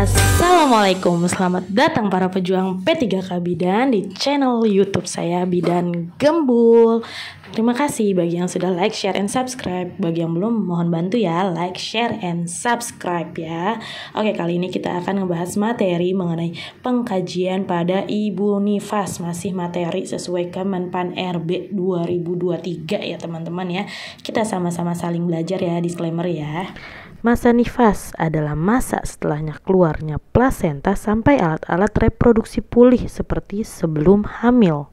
Assalamualaikum, selamat datang para pejuang P3K Bidan di channel YouTube saya Bidan Gembul. Terima kasih bagi yang sudah like, share, and subscribe. Bagi yang belum, mohon bantu ya like, share, and subscribe ya. Oke, kali ini kita akan ngebahas materi mengenai pengkajian pada Ibu Nifas. Masih materi sesuai Kemenpan RB 2023 ya teman-teman ya. Kita sama-sama saling belajar ya, disclaimer ya. Masa nifas adalah masa setelahnya keluarnya plasenta sampai alat-alat reproduksi pulih seperti sebelum hamil.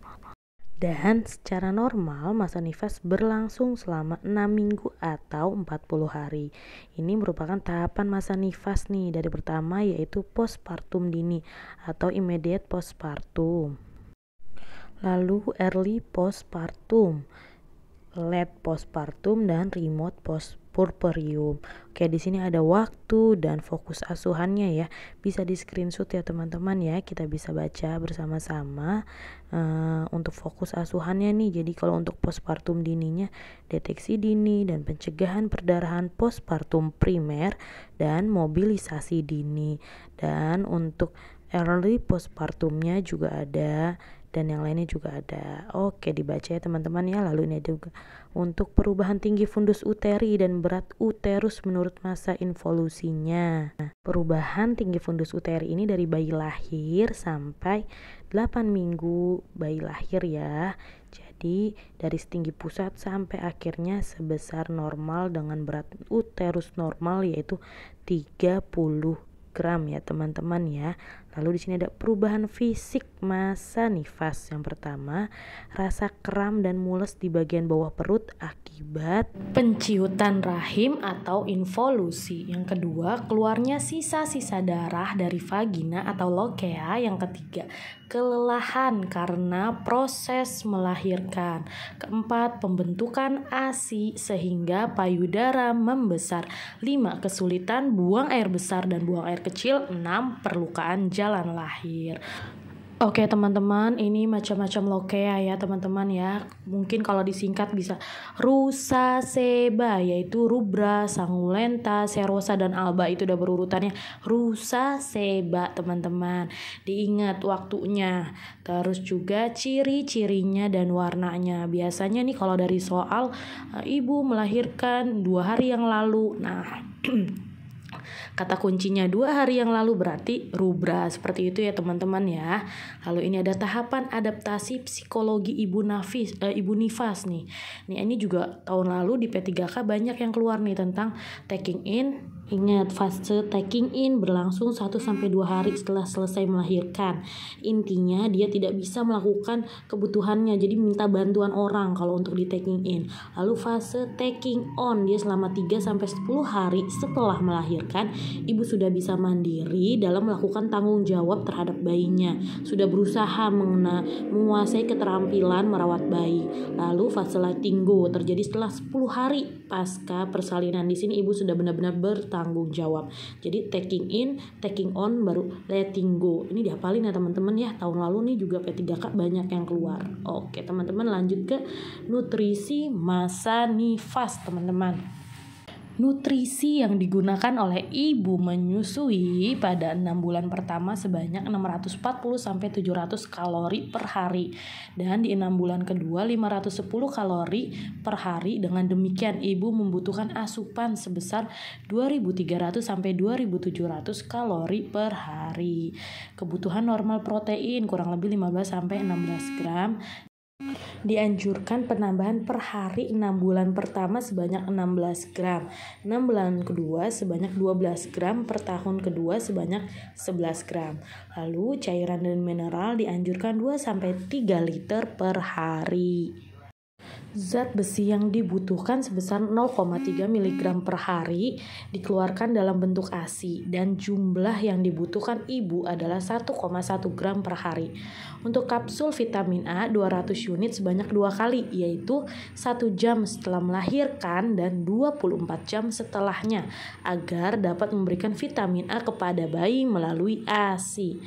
Dan secara normal masa nifas berlangsung selama 6 minggu atau 40 hari. Ini merupakan tahapan masa nifas nih, dari pertama yaitu postpartum dini atau immediate postpartum. Lalu early postpartum, late postpartum, dan remote postpartum. Oke, di sini ada waktu dan fokus asuhannya ya. Bisa di screenshot ya teman-teman ya. Kita bisa baca bersama-sama untuk fokus asuhannya nih. Jadi kalau untuk postpartum dininya, deteksi dini dan pencegahan perdarahan postpartum primer dan mobilisasi dini. Dan untuk early postpartumnya juga ada, dan yang lainnya juga ada. Oke, dibaca ya teman-teman ya. Lalu ini ada juga untuk perubahan tinggi fundus uteri dan berat uterus menurut masa involusinya. Perubahan tinggi fundus uteri ini dari bayi lahir sampai 8 minggu bayi lahir ya. Jadi dari setinggi pusat sampai akhirnya sebesar normal dengan berat uterus normal yaitu 30 gram ya teman-teman ya. Lalu di sini ada perubahan fisik masa nifas. Yang pertama, rasa kram dan mules di bagian bawah perut akibat penciutan rahim atau involusi. Yang kedua, keluarnya sisa-sisa darah dari vagina atau lokea. Yang ketiga, kelelahan karena proses melahirkan. Keempat, pembentukan ASI sehingga payudara membesar. 5, kesulitan buang air besar dan buang air kecil. 6, perlukaan jalan lahir. Oke teman-teman, ini macam-macam lokea ya teman-teman ya. Mungkin kalau disingkat bisa rusa seba, yaitu rubra, sangulenta, serosa, dan alba. Itu udah berurutannya rusa seba teman-teman. Diingat waktunya, terus juga ciri-cirinya dan warnanya. Biasanya nih kalau dari soal ibu melahirkan 2 hari yang lalu, nah kata kuncinya 2 hari yang lalu berarti rubra, seperti itu ya teman-teman ya. Lalu ini ada tahapan adaptasi psikologi ibu nifas nih. Ini juga tahun lalu di P3K banyak yang keluar nih tentang taking in. Ingat, fase taking in berlangsung 1-2 hari setelah selesai melahirkan. Intinya dia tidak bisa melakukan kebutuhannya, jadi minta bantuan orang kalau untuk di taking in. Lalu fase taking on, dia selama 3-10 hari setelah melahirkan, ibu sudah bisa mandiri dalam melakukan tanggung jawab terhadap bayinya. Sudah berusaha menguasai keterampilan merawat bayi. Lalu fase letting go terjadi setelah 10 hari pasca persalinan. Di sini ibu sudah benar-benar bertanggung jawab. Jadi taking in, taking on, baru letting go. Ini dihafalin ya teman-teman ya. Tahun lalu nih juga P3K banyak yang keluar. Oke teman-teman, lanjut ke nutrisi masa nifas teman-teman. Nutrisi yang digunakan oleh ibu menyusui pada 6 bulan pertama sebanyak 640-700 kalori per hari, dan di 6 bulan kedua 510 kalori per hari. Dengan demikian ibu membutuhkan asupan sebesar 2.300-2.700 kalori per hari. Kebutuhan normal protein kurang lebih 15-16 gram. Dianjurkan penambahan per hari 6 bulan pertama sebanyak 16 gram, 6 bulan kedua sebanyak 12 gram, per tahun kedua sebanyak 11 gram. Lalu cairan dan mineral dianjurkan 2-3 liter per hari. Zat besi yang dibutuhkan sebesar 0,3 mg per hari dikeluarkan dalam bentuk ASI, dan jumlah yang dibutuhkan ibu adalah 1,1 gram per hari. Untuk kapsul vitamin A 200 unit sebanyak 2 kali, yaitu 1 jam setelah melahirkan dan 24 jam setelahnya, agar dapat memberikan vitamin A kepada bayi melalui ASI.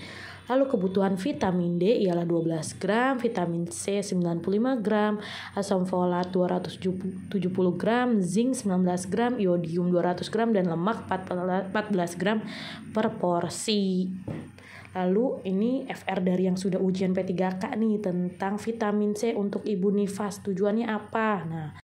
Lalu kebutuhan vitamin D ialah 12 gram, vitamin C 95 gram, asam folat 270 gram, zinc 19 gram, iodium 200 gram, dan lemak 14 gram per porsi. Lalu ini FR dari yang sudah ujian P3K nih tentang vitamin C untuk ibu nifas. Tujuannya apa? Nah,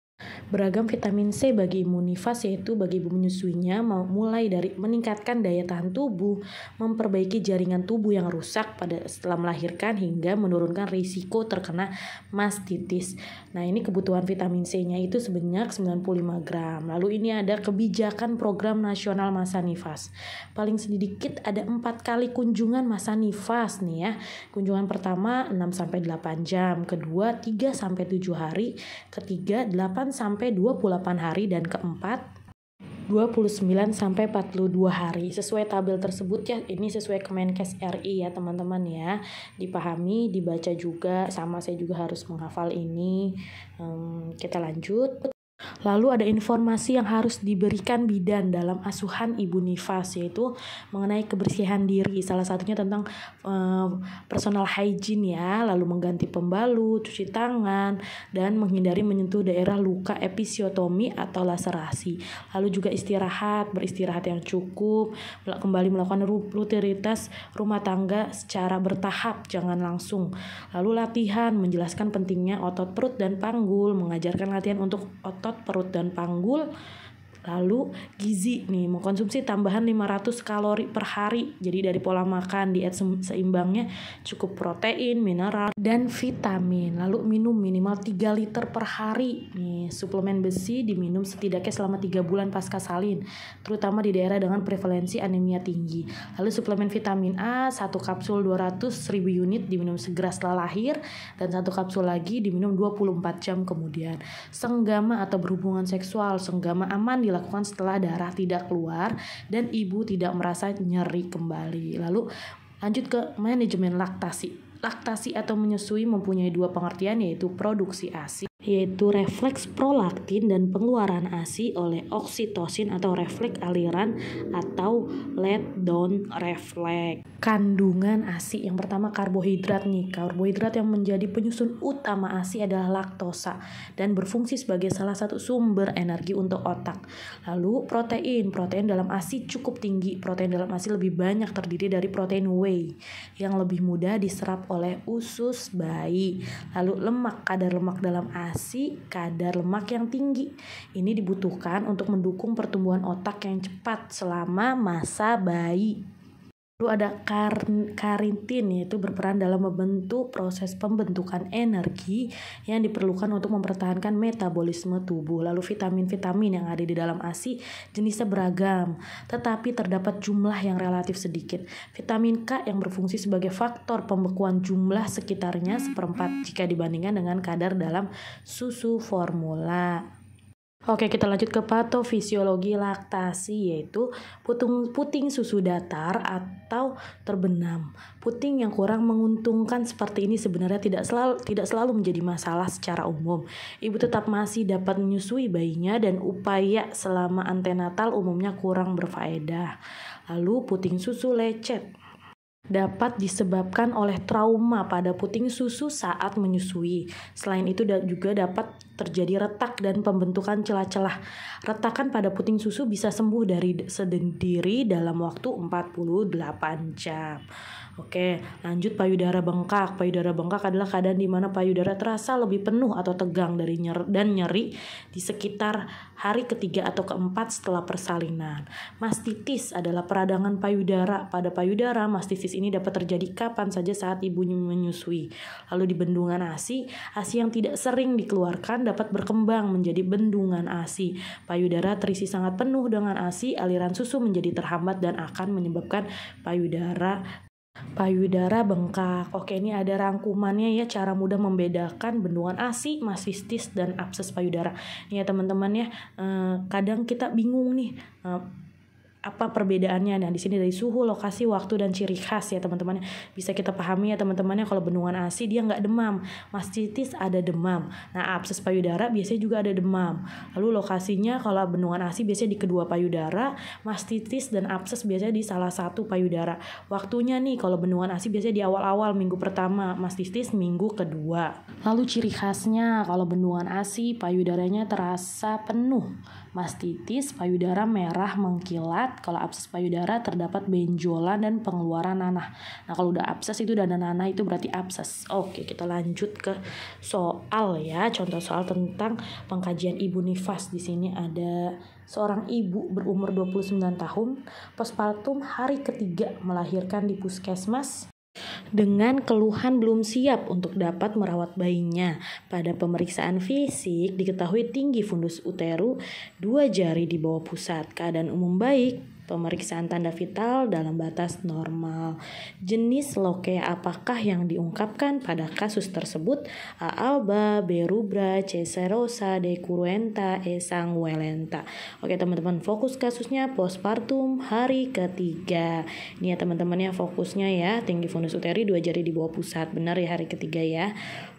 beragam vitamin C bagi ibu nifas yaitu bagi ibu menyusuinya mulai dari meningkatkan daya tahan tubuh, memperbaiki jaringan tubuh yang rusak setelah melahirkan hingga menurunkan risiko terkena mastitis. Nah, ini kebutuhan vitamin C-nya itu sebanyak 95 gram. Lalu ini ada kebijakan program nasional masa nifas. Paling sedikit ada 4 kali kunjungan masa nifas nih ya. Kunjungan pertama 6-8 jam, kedua 3-7 hari, ketiga 8-28 hari, dan keempat 29-42 hari. Sesuai tabel tersebut ya, ini sesuai Kemenkes RI ya teman-teman ya. Dipahami, dibaca juga, sama saya juga harus menghafal ini. Kita lanjut. Lalu ada informasi yang harus diberikan bidan dalam asuhan ibu nifas, yaitu mengenai kebersihan diri. Salah satunya tentang personal hygiene ya, lalu mengganti pembalut, cuci tangan, dan menghindari menyentuh daerah luka episiotomi atau laserasi. Lalu juga beristirahat yang cukup, kembali melakukan rutinitas rumah tangga secara bertahap, jangan langsung. Lalu latihan, menjelaskan pentingnya otot perut dan panggul, mengajarkan latihan untuk otot perut dan panggul. Lalu gizi nih, mengkonsumsi tambahan 500 kalori per hari. Jadi dari pola makan, diet seimbangnya cukup protein, mineral, dan vitamin. Lalu minum minimal 3 liter per hari. Nih, suplemen besi diminum setidaknya selama 3 bulan pasca salin, terutama di daerah dengan prevalensi anemia tinggi. Lalu suplemen vitamin A, 1 kapsul 200.000 unit diminum segera setelah lahir, dan 1 kapsul lagi diminum 24 jam kemudian. Senggama atau berhubungan seksual, senggama aman dilakukan setelah darah tidak keluar dan ibu tidak merasa nyeri kembali. Lalu lanjut ke manajemen laktasi. Laktasi atau menyusui mempunyai 2 pengertian, yaitu produksi ASI, yaitu refleks prolaktin, dan pengeluaran ASI oleh oksitosin atau refleks aliran atau let down refleks. Kandungan ASI yang pertama karbohidrat nih. Karbohidrat yang menjadi penyusun utama ASI adalah laktosa dan berfungsi sebagai salah satu sumber energi untuk otak. Lalu protein dalam ASI cukup tinggi. Protein dalam ASI lebih banyak terdiri dari protein whey yang lebih mudah diserap oleh usus bayi. Lalu lemak, kadar lemak dalam ASI, kadar lemak yang tinggi. Ini dibutuhkan untuk mendukung pertumbuhan otak yang cepat selama masa bayi. Lalu ada karitin, yaitu berperan dalam membentuk proses pembentukan energi yang diperlukan untuk mempertahankan metabolisme tubuh. Lalu vitamin-vitamin yang ada di dalam ASI jenisnya beragam, tetapi terdapat jumlah yang relatif sedikit. Vitamin K yang berfungsi sebagai faktor pembekuan jumlah sekitarnya 1/4 jika dibandingkan dengan kadar dalam susu formula. Oke, kita lanjut ke patofisiologi laktasi, yaitu puting susu datar atau terbenam. Puting yang kurang menguntungkan seperti ini sebenarnya tidak selalu menjadi masalah secara umum. Ibu tetap masih dapat menyusui bayinya dan upaya selama antenatal umumnya kurang berfaedah. Lalu puting susu lecet dapat disebabkan oleh trauma pada puting susu saat menyusui. Selain itu juga dapat terjadi retak dan pembentukan celah-celah. Retakan pada puting susu bisa sembuh dari sendiri dalam waktu 48 jam. Oke, lanjut payudara bengkak. Payudara bengkak adalah keadaan di mana payudara terasa lebih penuh atau tegang dan nyeri di sekitar hari ketiga atau keempat setelah persalinan. Mastitis adalah peradangan payudara. Pada payudara, mastitis ini dapat terjadi kapan saja saat ibu menyusui. Lalu di bendungan ASI yang tidak sering dikeluarkan dapat berkembang menjadi bendungan ASI. Payudara terisi sangat penuh dengan ASI, aliran susu menjadi terhambat dan akan menyebabkan payudara bengkak. Oke, ini ada rangkumannya ya, cara mudah membedakan bendungan ASI, mastitis, dan abses payudara. Ini ya teman-teman ya, kadang kita bingung nih, apa perbedaannya. Nah, di sini dari suhu, lokasi, waktu, dan ciri khas ya teman-teman. Bisa kita pahami ya teman-temannya, kalau bendungan ASI dia nggak demam, mastitis ada demam. Nah, abses payudara biasanya juga ada demam. Lalu lokasinya kalau bendungan ASI biasanya di kedua payudara, mastitis dan abses biasanya di salah satu payudara. Waktunya nih, kalau bendungan ASI biasanya di awal-awal minggu pertama, mastitis minggu kedua. Lalu ciri khasnya kalau bendungan ASI payudaranya terasa penuh, mastitis payudara merah mengkilat. Kalau abses payudara terdapat benjolan dan pengeluaran nanah. Nah, kalau udah abses itu dan nanah itu berarti abses. Oke, kita lanjut ke soal ya. Contoh soal tentang pengkajian ibu nifas. Di sini ada seorang ibu berumur 29 tahun, postpartum hari ketiga melahirkan di puskesmas dengan keluhan belum siap untuk dapat merawat bayinya. Pada pemeriksaan fisik diketahui tinggi fundus uteru 2 jari di bawah pusat. Keadaan umum baik, pemeriksaan tanda vital dalam batas normal. Jenis lokea apakah yang diungkapkan pada kasus tersebut? A. alba, B. rubra, C. serosa, D. cruenta, E. sanguinolenta. Oke teman-teman, fokus kasusnya postpartum hari ketiga. Ini ya teman-teman ya fokusnya ya, tinggi fundus uteri 2 jari di bawah pusat. Benar ya, hari ketiga ya.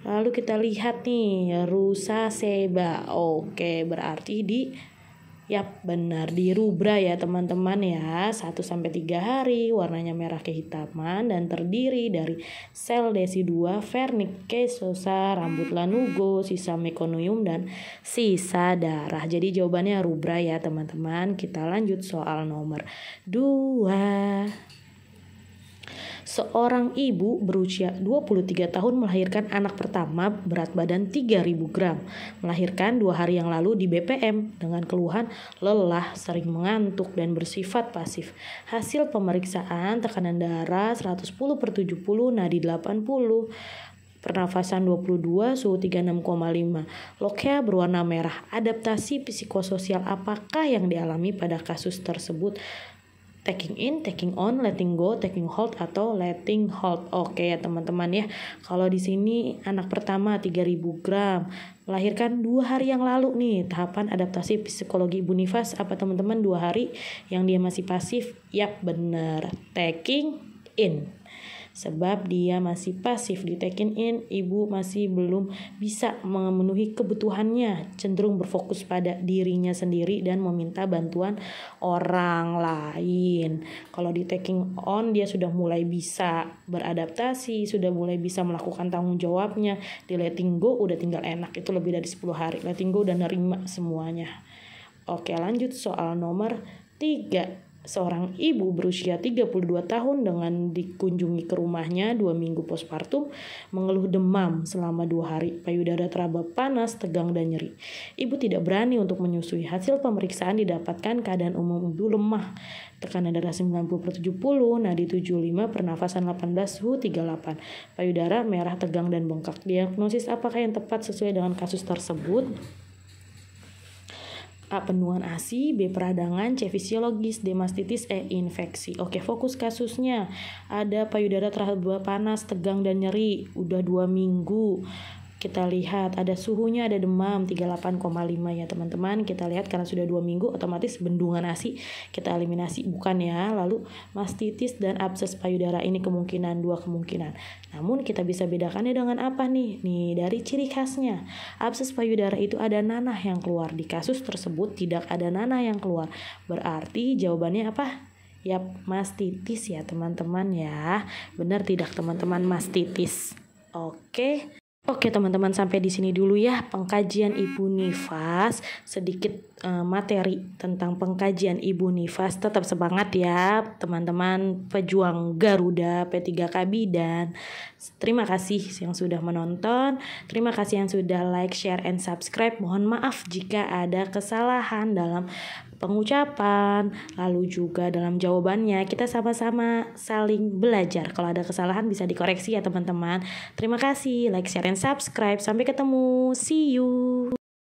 Lalu kita lihat nih, rusa seba. Oke, berarti di Yap, benar di rubra ya teman-teman ya. 1-3 hari, warnanya merah kehitaman dan terdiri dari sel desi2, vernik kesosa, rambut lanugo, sisa mekonium dan sisa darah. Jadi jawabannya rubra ya teman-teman. Kita lanjut soal nomor 2. Seorang ibu berusia 23 tahun melahirkan anak pertama berat badan 3.000 gram. Melahirkan 2 hari yang lalu di BPM dengan keluhan lelah, sering mengantuk, dan bersifat pasif. Hasil pemeriksaan tekanan darah 110/70, nadi 80, pernafasan 22, suhu 36,5. Lokea berwarna merah. Adaptasi psikososial apakah yang dialami pada kasus tersebut? Taking in, taking on, letting go, taking hold, atau letting hold. Oke ya teman-teman ya. Kalau di sini anak pertama 3.000 gram, melahirkan 2 hari yang lalu nih. Tahapan adaptasi psikologi ibu nifas apa teman-teman? 2 hari yang dia masih pasif. Yap, benar. Taking in. Sebab dia masih pasif di taking in, ibu masih belum bisa memenuhi kebutuhannya, cenderung berfokus pada dirinya sendiri dan meminta bantuan orang lain. Kalau di taking on, dia sudah mulai bisa beradaptasi, sudah mulai bisa melakukan tanggung jawabnya. Di letting go udah tinggal enak, itu lebih dari 10 hari. Letting go udah nerima semuanya. Oke, lanjut soal nomor 3. Seorang ibu berusia 32 tahun dengan dikunjungi ke rumahnya 2 minggu postpartum mengeluh demam selama 2 hari, payudara teraba panas, tegang, dan nyeri. Ibu tidak berani untuk menyusui. Hasil pemeriksaan didapatkan keadaan umum ibu lemah, tekanan darah 90/70, nadi 75, pernafasan 18, suhu 38, payudara merah, tegang, dan bengkak. Diagnosis apakah yang tepat sesuai dengan kasus tersebut? A. bendungan ASI, B. peradangan, C. fisiologis, D. mastitis, E. infeksi. Oke, fokus kasusnya. Ada payudara teraba panas, tegang, dan nyeri. Udah 2 minggu. Kita lihat ada suhunya, ada demam 38,5 ya teman-teman. Kita lihat karena sudah 2 minggu otomatis bendungan ASI kita eliminasi, bukan ya. Lalu mastitis dan abses payudara, ini kemungkinan, 2 kemungkinan. Namun kita bisa bedakannya dengan apa nih? Nih dari ciri khasnya. Abses payudara itu ada nanah yang keluar. Di kasus tersebut tidak ada nanah yang keluar. Berarti jawabannya apa? Yap, mastitis ya teman-teman ya. Benar tidak teman-teman, mastitis? Oke teman-teman, sampai di sini dulu ya pengkajian ibu nifas, sedikit materi tentang pengkajian ibu nifas. Tetap semangat ya teman-teman pejuang Garuda P3K Bidan. Terima kasih yang sudah menonton, terima kasih yang sudah like, share, and subscribe. Mohon maaf jika ada kesalahan dalam pengucapan, lalu juga dalam jawabannya. Kita sama-sama saling belajar. Kalau ada kesalahan bisa dikoreksi ya teman-teman. Terima kasih, like, share, and subscribe. Sampai ketemu, see you.